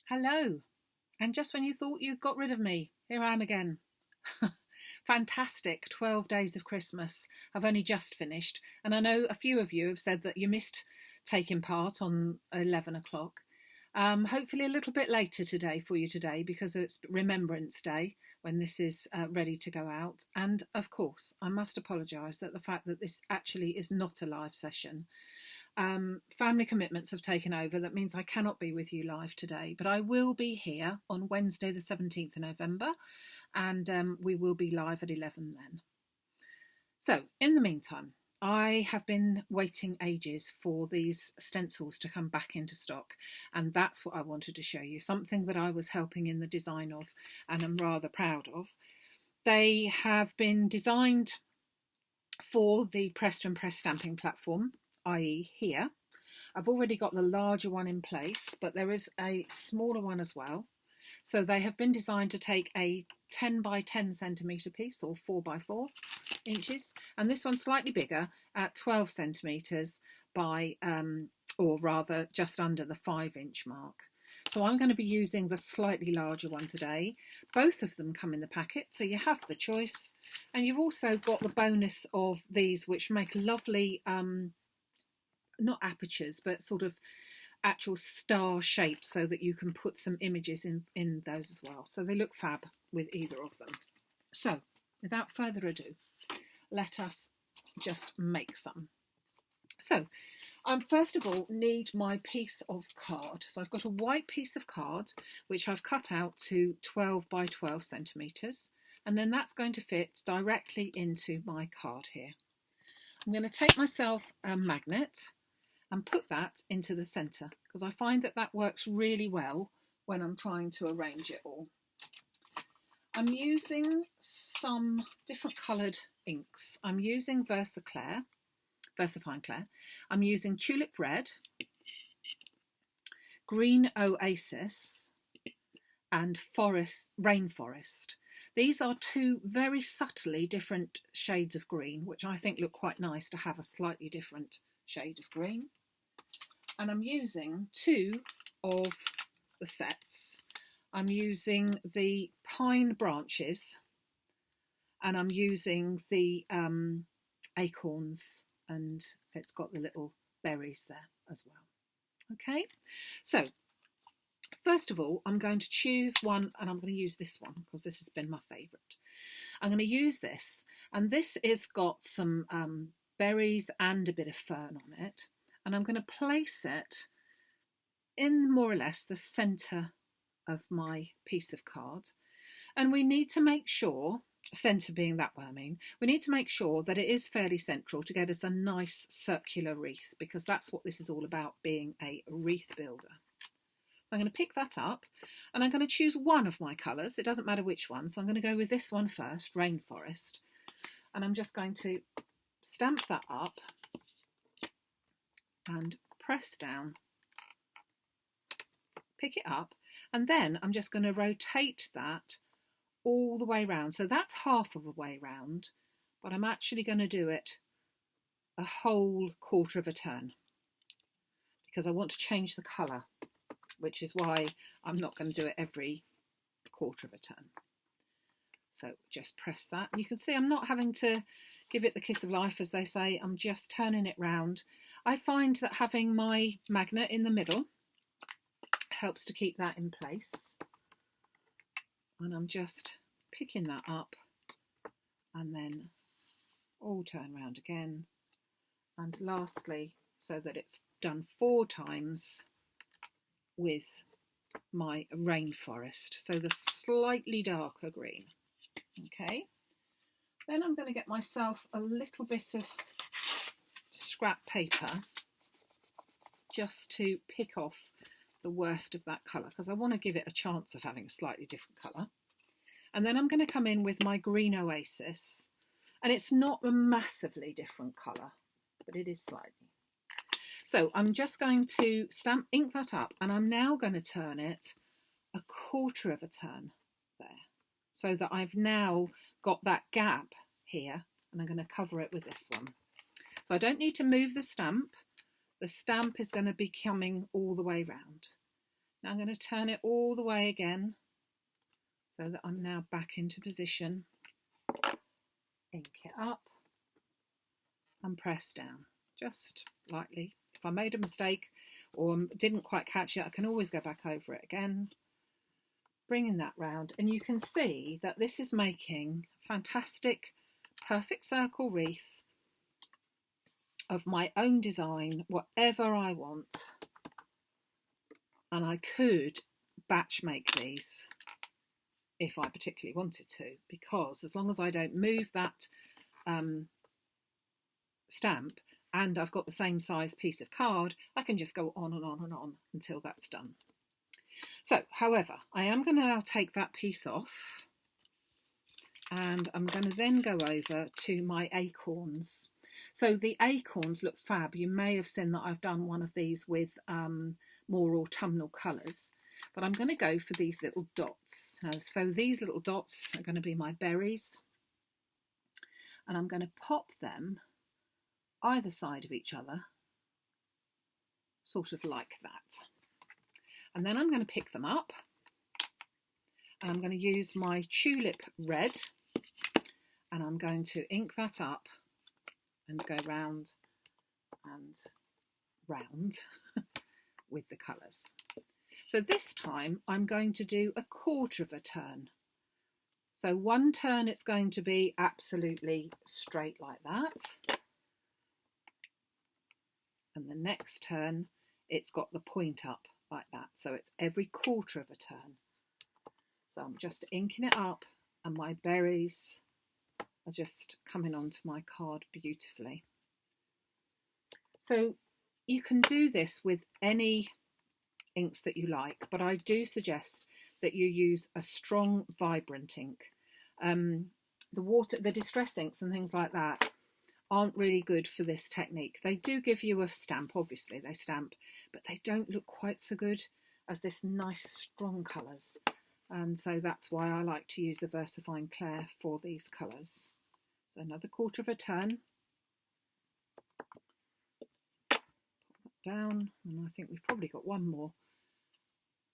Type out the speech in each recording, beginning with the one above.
Hello, and just when you thought you'd got rid of me, here I am again. Fantastic 12 days of Christmas. I've only just finished, and I know a few of you have said that you missed taking part on 11 o'clock. Hopefully, a little bit later today for you today because it's Remembrance Day when this is ready to go out. And of course, I must apologise that the fact that this actually is not a live session. Family commitments have taken over. That means I cannot be with you live today, but I will be here on Wednesday the 17th of November, and we will be live at 11 then. So in the meantime, I have been waiting ages for these stencils to come back into stock, and that's what I wanted to show you, something that I was helping in the design of and I'm rather proud of. They have been designed for the Press and Press stamping platform, i.e. here. I've already got the larger one in place, but there is a smaller one as well. So they have been designed to take a 10 by 10 centimetre piece, or 4 by 4 inches, and this one's slightly bigger at 12 centimetres by, or rather just under the 5-inch mark. So I'm going to be using the slightly larger one today. Both of them come in the packet, so you have the choice. And you've also got the bonus of these, which make lovely, not apertures, but sort of actual star shapes, so that you can put some images in those as well. So they look fab with either of them. So without further ado, let us just make some. So first of all, need my piece of card. So I've got a white piece of card, which I've cut out to 12 by 12 centimetres, and then that's going to fit directly into my card here. I'm going to take myself a magnet and put that into the centre, because I find that that works really well when I'm trying to arrange it all. I'm using some different coloured inks. I'm using Versafine Clair. I'm using Tulip Red, Green Oasis, and Rainforest. These are two very subtly different shades of green, which I think look quite nice to have a slightly different shade of green. And I'm using two of the sets. I'm using the pine branches, and I'm using the acorns, and it's got the little berries there as well. Okay, so first of all, I'm going to choose one, and I'm going to use this one because this has been my favourite. I'm going to use this, and this has got some berries and a bit of fern on it, and I'm going to place it in more or less the centre of my piece of card. And we need to make sure, centre being that way, we need to make sure that it is fairly central to get us a nice circular wreath, because that's what this is all about, being a wreath builder. So I'm going to pick that up, and I'm going to choose one of my colours. It doesn't matter which one, so I'm going to go with this one first, Rainforest. And I'm just going to stamp that up and press down, pick it up, and then I'm just going to rotate that all the way round. So that's half of a way round, but I'm actually going to do it a whole quarter of a turn, because I want to change the colour, which is why I'm not going to do it every quarter of a turn. So just press that. And you can see I'm not having to give it the kiss of life, as they say. I'm just turning it round. I find that having my magnet in the middle helps to keep that in place. And I'm just picking that up, and then all turn round again. And lastly, so that it's done 4 times with my Rainforest, so the slightly darker green. Okay, then I'm going to get myself a little bit of scrap paper just to pick off the worst of that colour, because I want to give it a chance of having a slightly different colour. And then I'm going to come in with my Green Oasis, and it's not a massively different colour, but it is slightly. So I'm just going to ink that up, and I'm now going to turn it a quarter of a turn there, so that I've now got that gap here, and I'm going to cover it with this one. So I don't need to move the stamp. The stamp is going to be coming all the way round. Now I'm going to turn it all the way again so that I'm now back into position. Ink it up and press down just lightly. If I made a mistake or didn't quite catch it, I can always go back over it again, bringing that round, and you can see that this is making a fantastic perfect circle wreath of my own design, whatever I want. And I could batch make these if I particularly wanted to, because as long as I don't move that stamp and I've got the same size piece of card, I can just go on and on and on until that's done. So, however, I am going to now take that piece off, and I'm going to then go over to my acorns. So the acorns look fab. You may have seen that I've done one of these with more autumnal colours, but I'm going to go for these little dots. So these little dots are going to be my berries, and I'm going to pop them either side of each other, sort of like that. And then I'm going to pick them up, and I'm going to use my Tulip red, and I'm going to ink that up and go round and round with the colours. So this time I'm going to do a quarter of a turn. So one turn it's going to be absolutely straight like that, and the next turn it's got the point up like that, so it's every quarter of a turn. So I'm just inking it up, and my berries are just coming onto my card beautifully. So you can do this with any inks that you like, but I do suggest that you use a strong, vibrant ink. The distress inks and things like that aren't really good for this technique. They do give you a stamp, obviously they stamp, but they don't look quite so good as this nice strong colours. And so that's why I like to use the Versafine Clair for these colours. So another quarter of a turn. Put that down, and I think we've probably got one more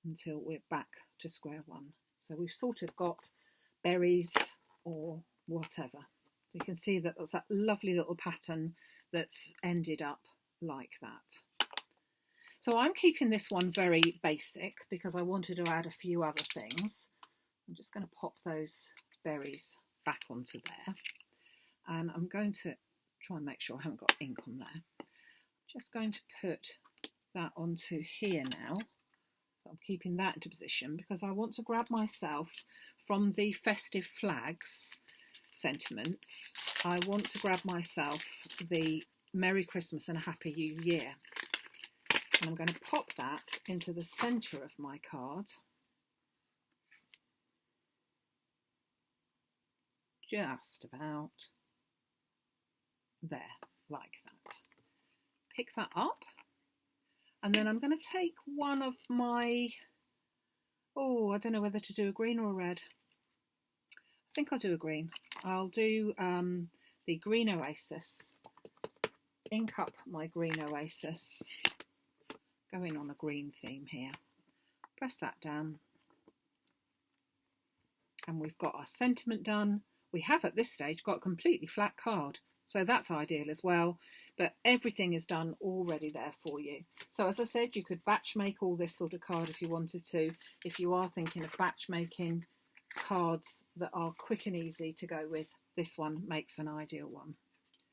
until we're back to square one. So we've sort of got berries or whatever. So you can see that there's that lovely little pattern that's ended up like that. So I'm keeping this one very basic because I wanted to add a few other things. I'm just going to pop those berries back onto there, and I'm going to try and make sure I haven't got ink on there. I'm just going to put that onto here now. So I'm keeping that into position because I want to grab myself from the Festive Flags sentiments. I want to grab myself the Merry Christmas and a Happy New Year. And I'm going to pop that into the centre of my card. Just about there, like that. Pick that up, and then I'm going to take one of my, I don't know whether to do a green or a red. I think I'll do a green. I'll do the green Oasis. Ink up my green Oasis. Going on a green theme here. Press that down. And we've got our sentiment done. We have at this stage got a completely flat card, so that's ideal as well. But everything is done already there for you. So as I said, you could batch make all this sort of card if you wanted to. If you are thinking of batch making cards that are quick and easy to go with, this one makes an ideal one.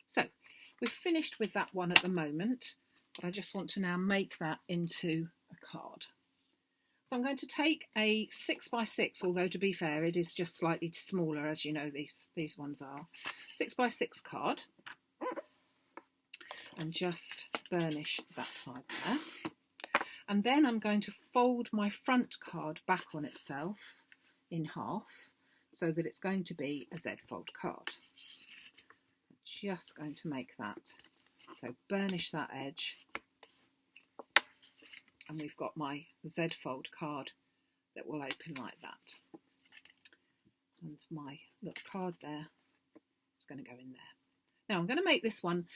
So we've finished with that one at the moment. I just want to now make that into a card. So I'm going to take a 6x6, although to be fair, it is just slightly smaller, as you know these ones are. 6x6 card, and just burnish that side there. And then I'm going to fold my front card back on itself in half so that it's going to be a Z fold card. Just going to make that. So burnish that edge, and we've got my Z fold card that will open like that. And my little card there is going to go in there. Now I'm going to make this one,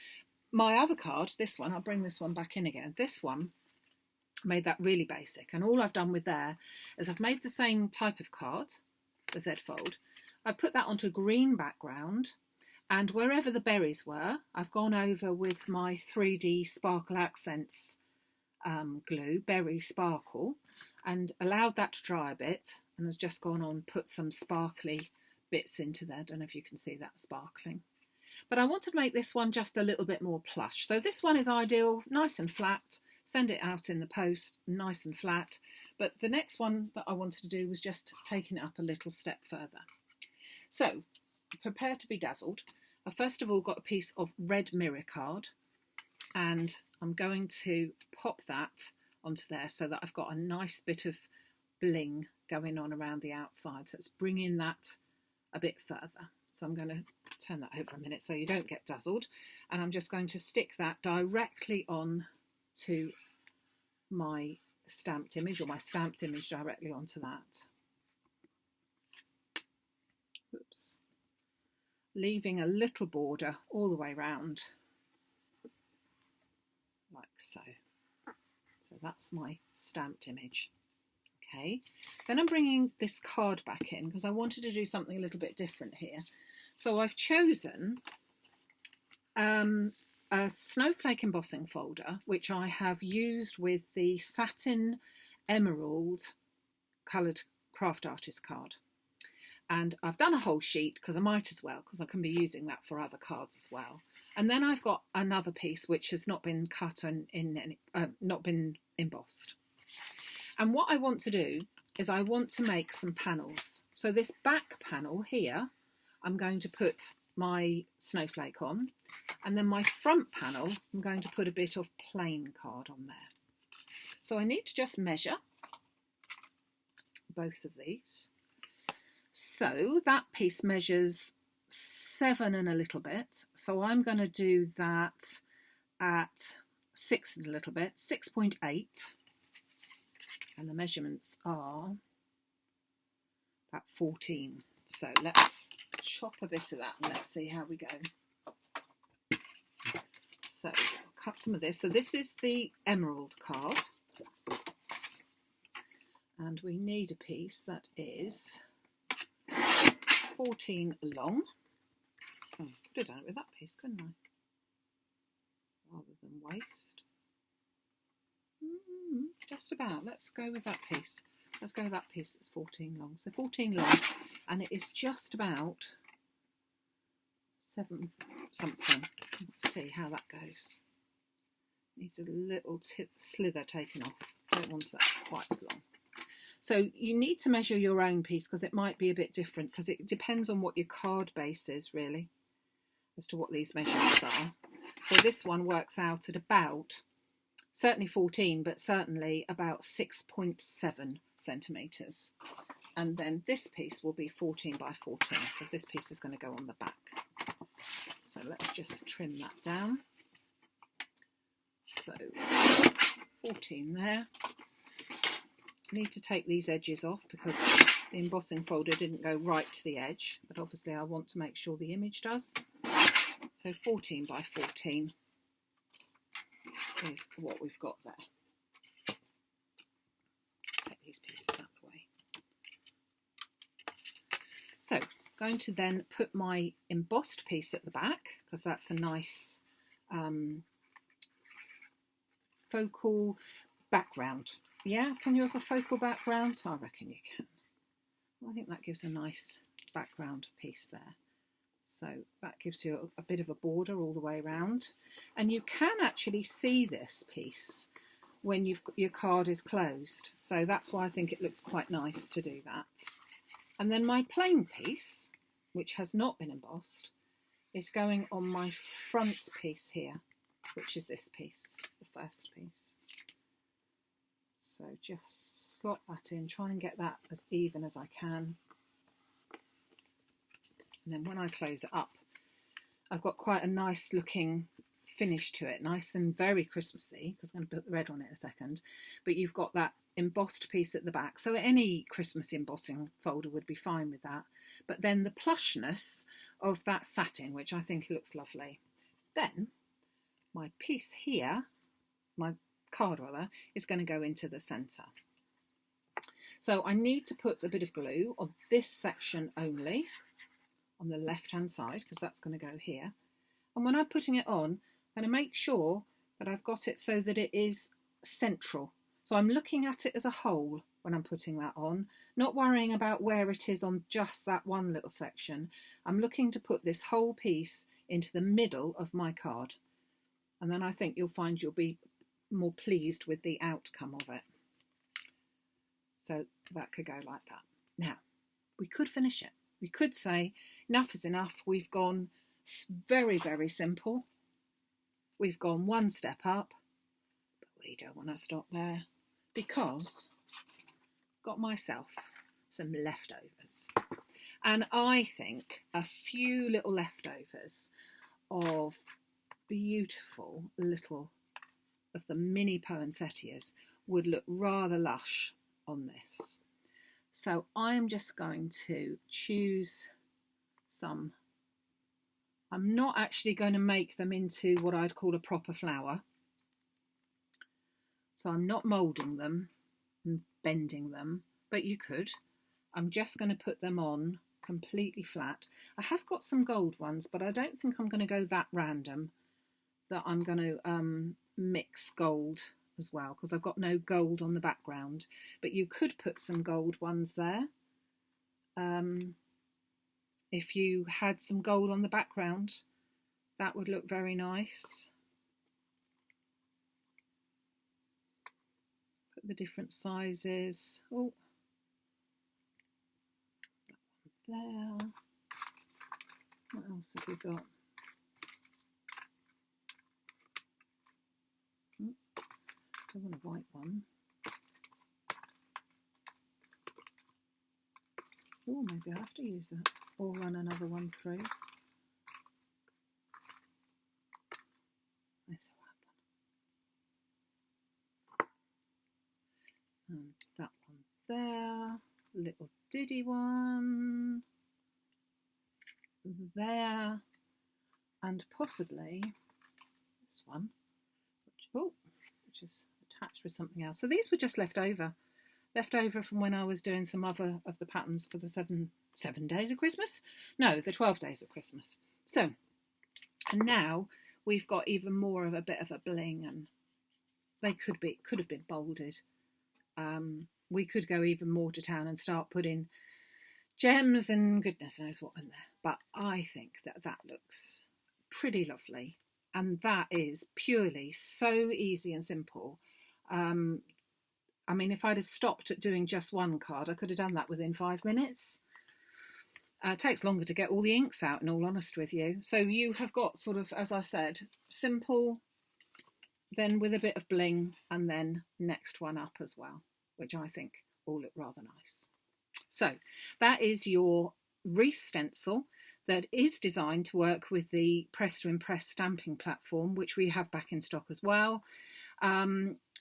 my other card, this one, I'll bring this one back in again. This one, made that really basic. And all I've done with there is I've made the same type of card, the Z fold. I've put that onto a green background, and wherever the berries were, I've gone over with my 3D Sparkle Accents glue, Berry Sparkle, and allowed that to dry a bit, and has just gone on, put some sparkly bits into there. I don't know if you can see that sparkling. But I wanted to make this one just a little bit more plush. So this one is ideal, nice and flat. Send it out in the post, nice and flat. But the next one that I wanted to do was just taking it up a little step further. So, prepare to be dazzled. I first of all got a piece of red mirror card, and I'm going to pop that onto there so that I've got a nice bit of bling going on around the outside. So it's bringing that a bit further. So I'm going to turn that over a minute so you don't get dazzled. And I'm just going to stick that directly on to my stamped image, or my stamped image directly onto that. Oops. Leaving a little border all the way round, like so. So that's my stamped image. Okay, then I'm bringing this card back in because I wanted to do something a little bit different here. So I've chosen a snowflake embossing folder, which I have used with the satin emerald coloured craft artist card. And I've done a whole sheet because I might as well, because I can be using that for other cards as well. And then I've got another piece which has not been cut and not been embossed. And what I want to do is I want to make some panels. So this back panel here, I'm going to put my snowflake on, and then my front panel, I'm going to put a bit of plain card on there. So I need to just measure both of these. So that piece measures 7 and a little bit. So I'm going to do that at 6 and a little bit, 6.8. And the measurements are about 14. So let's chop a bit of that and let's see how we go. So I'll cut some of this. So this is the emerald card. And we need a piece that is 14 long. Oh, I could have done it with that piece, couldn't I? Rather than waste. Just about. Let's go with that piece. Let's go with that piece that's 14 long. So 14 long, and it is just about 7 something. Let's see how that goes. Needs a little slither taken off. Don't want that quite as long. So you need to measure your own piece because it might be a bit different, because it depends on what your card base is really as to what these measurements are. So this one works out at about, certainly 14, but certainly about 6.7 centimetres. And then this piece will be 14 by 14 because this piece is going to go on the back. So let's just trim that down. So 14 there. Need to take these edges off because the embossing folder didn't go right to the edge, but obviously I want to make sure the image does. So 14 by 14 is what we've got there. Take these pieces out of the way. So going to then put my embossed piece at the back because that's a nice focal background. Yeah, can you have a focal background? I reckon you can. I think that gives a nice background piece there. So that gives you a bit of a border all the way around. And you can actually see this piece when your card is closed. So that's why I think it looks quite nice to do that. And then my plain piece, which has not been embossed, is going on my front piece here, which is this piece, the first piece. So just slot that in, try and get that as even as I can. And then when I close it up, I've got quite a nice looking finish to it, nice and very Christmassy, because I'm going to put the red on it in a second. But you've got that embossed piece at the back. So any Christmas embossing folder would be fine with that. But then the plushness of that satin, which I think looks lovely. Then my piece here, my card rather, is going to go into the centre. So I need to put a bit of glue on this section only, on the left hand side, because that's going to go here. And when I'm putting it on, I'm going to make sure that I've got it so that it is central. So I'm looking at it as a whole when I'm putting that on, not worrying about where it is on just that one little section. I'm looking to put this whole piece into the middle of my card. And then I think you'll find you'll be more pleased with the outcome of it. So that could go like that. Now, we could finish it. We could say, enough is enough. We've gone very, very simple. We've gone one step up, but we don't want to stop there because I've got myself some leftovers. And I think a few little leftovers of beautiful little of the mini poinsettias would look rather lush on this. So I'm just going to choose some. I'm not actually going to make them into what I'd call a proper flower. So I'm not moulding them and bending them, but you could. I'm just going to put them on completely flat. I have got some gold ones, but I don't think I'm going to go that random that I'm going to mix gold as well, because I've got no gold on the background, but you could put some gold ones there. If you had some gold on the background, that would look very nice. Put the different sizes. Oh, that one there. What else have we got? I want a white one. Oh, maybe I have to use that or run another one through. This will happen. And that one there, little diddy one there, and possibly this one, which is attached with something else. So these were just left over from when I was doing some other of the patterns for the seven days of Christmas. No, the 12 days of Christmas. So, and now we've got even more of a bit of a bling, and they could have been bolded. We could go even more to town and start putting gems and goodness knows what in there. But I think that looks pretty lovely, and that is purely so easy and simple. I mean, if I'd have stopped at doing just one card, I could have done that within 5 minutes. It takes longer to get all the inks out, in all honesty with you. So you have got sort of, as I said, simple, then with a bit of bling, and then next one up as well, which I think all look rather nice. So that is your wreath stencil that is designed to work with the Press to Impress stamping platform, which we have back in stock as well.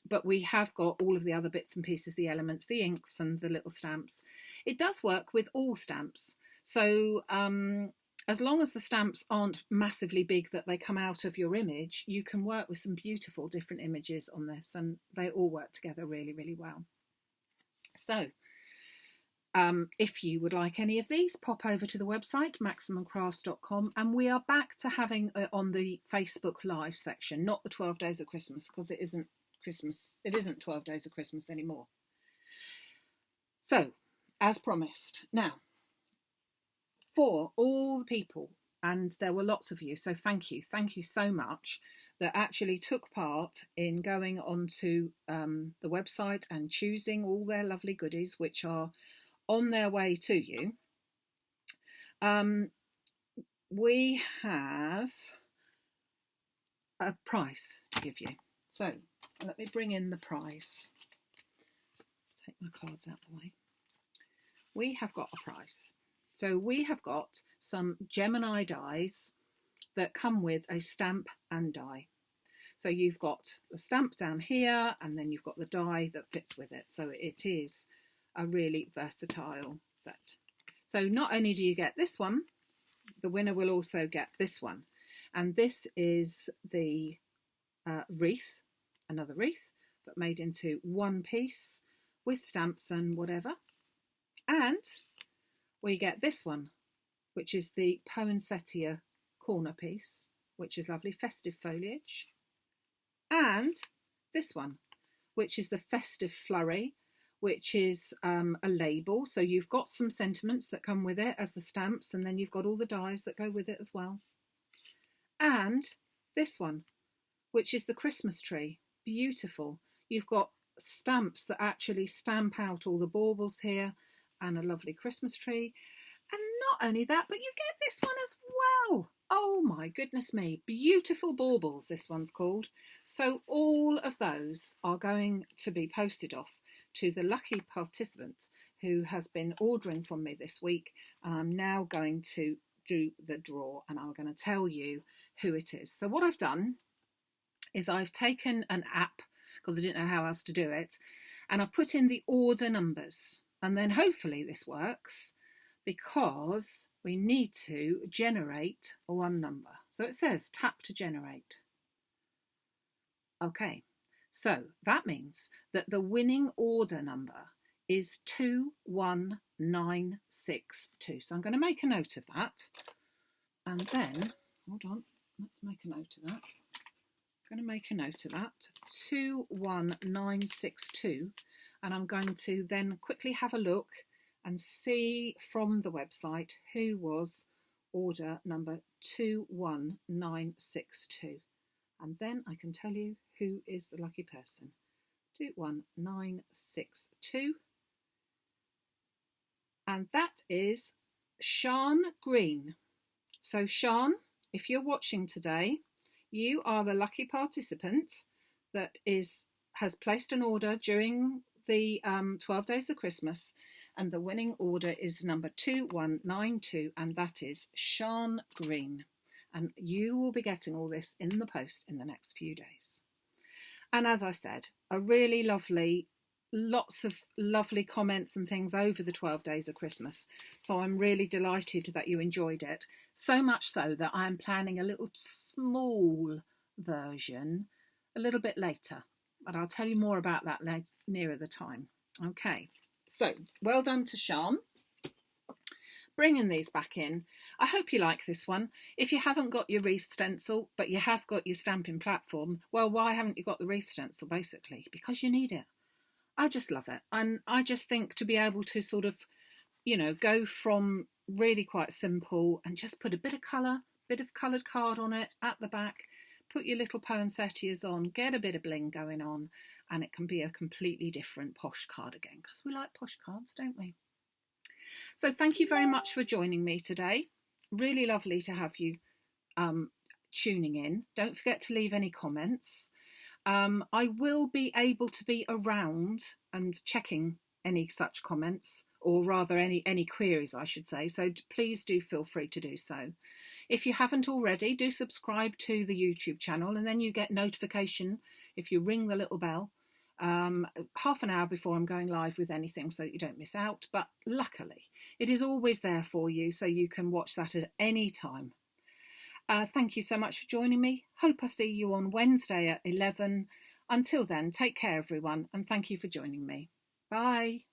But we have got all of the other bits and pieces, the elements, the inks and the little stamps. It does work with all stamps. So as long as the stamps aren't massively big that they come out of your image, you can work with some beautiful different images on this, and they all work together really, really well. So if you would like any of these, pop over to the website, maximumcrafts.com, and we are back to having it on the Facebook Live section, not the 12 Days of Christmas, because it isn't Christmas. It isn't 12 Days of Christmas anymore. So, as promised, now, for all the people, and there were lots of you, so thank you so much, that actually took part in going onto the website and choosing all their lovely goodies, which are on their way to you. We have a prize to give you. So let me bring in the prize. Take my cards out of the way. We have got a prize. So we have got some Gemini dies that come with a stamp and die. So you've got the stamp down here, and then you've got the die that fits with it. So it is a really versatile set. So not only do you get this one, the winner will also get this one. And this is the wreath, another wreath, but made into one piece with stamps and whatever. And we get this one, which is the Poinsettia corner piece, which is lovely festive foliage. And this one, which is the Festive Flurry, which is a label. So you've got some sentiments that come with it as the stamps, and then you've got all the dies that go with it as well. And this one, which is the Christmas tree. Beautiful. You've got stamps that actually stamp out all the baubles here, and a lovely Christmas tree. And not only that, but you get this one as well. Oh my goodness me, beautiful baubles, this one's called. So all of those are going to be posted off to the lucky participant who has been ordering from me this week. And I'm now going to do the draw, and I'm going to tell you who it is. So what I've done is I've taken an app, because I didn't know how else to do it, and I've put in the order numbers, and then hopefully this works, because we need to generate one number. So it says tap to generate. Okay, so that means that the winning order number is 21962. So I'm going to make a note of that. And then, hold on, let's make a note of that. I'm going to make a note of that, 21962. And I'm going to then quickly have a look and see from the website who was order number 21962. And then I can tell you who is the lucky person. 21962. And that is Sean Green. So Sean, if you're watching today, you are the lucky participant that has placed an order during the 12 days of Christmas, and the winning order is number 2192, and that is Sean Green. And you will be getting all this in the post in the next few days. And as I said, lots of lovely comments and things over the 12 days of Christmas. So I'm really delighted that you enjoyed it. So much so that I'm planning a little small version a little bit later. But I'll tell you more about that nearer the time. Okay, so well done to Sean. Bringing these back in. I hope you like this one. If you haven't got your wreath stencil, but you have got your stamping platform, well, why haven't you got the wreath stencil, basically? Because you need it. I just love it. And I just think to be able to sort of, go from really quite simple and just put a bit of colour, bit of coloured card on it at the back, put your little poinsettias on, get a bit of bling going on, and it can be a completely different posh card again, because we like posh cards, don't we? So thank you very much for joining me today. Really lovely to have you tuning in. Don't forget to leave any comments. I will be able to be around and checking any such comments, or rather any queries, I should say. So please do feel free to do so. If you haven't already, do subscribe to the YouTube channel, and then you get notification if you ring the little bell half an hour before I'm going live with anything, so that you don't miss out. But luckily it is always there for you, so you can watch that at any time. Thank you so much for joining me. Hope I see you on Wednesday at 11. Until then, take care everyone, and thank you for joining me. Bye.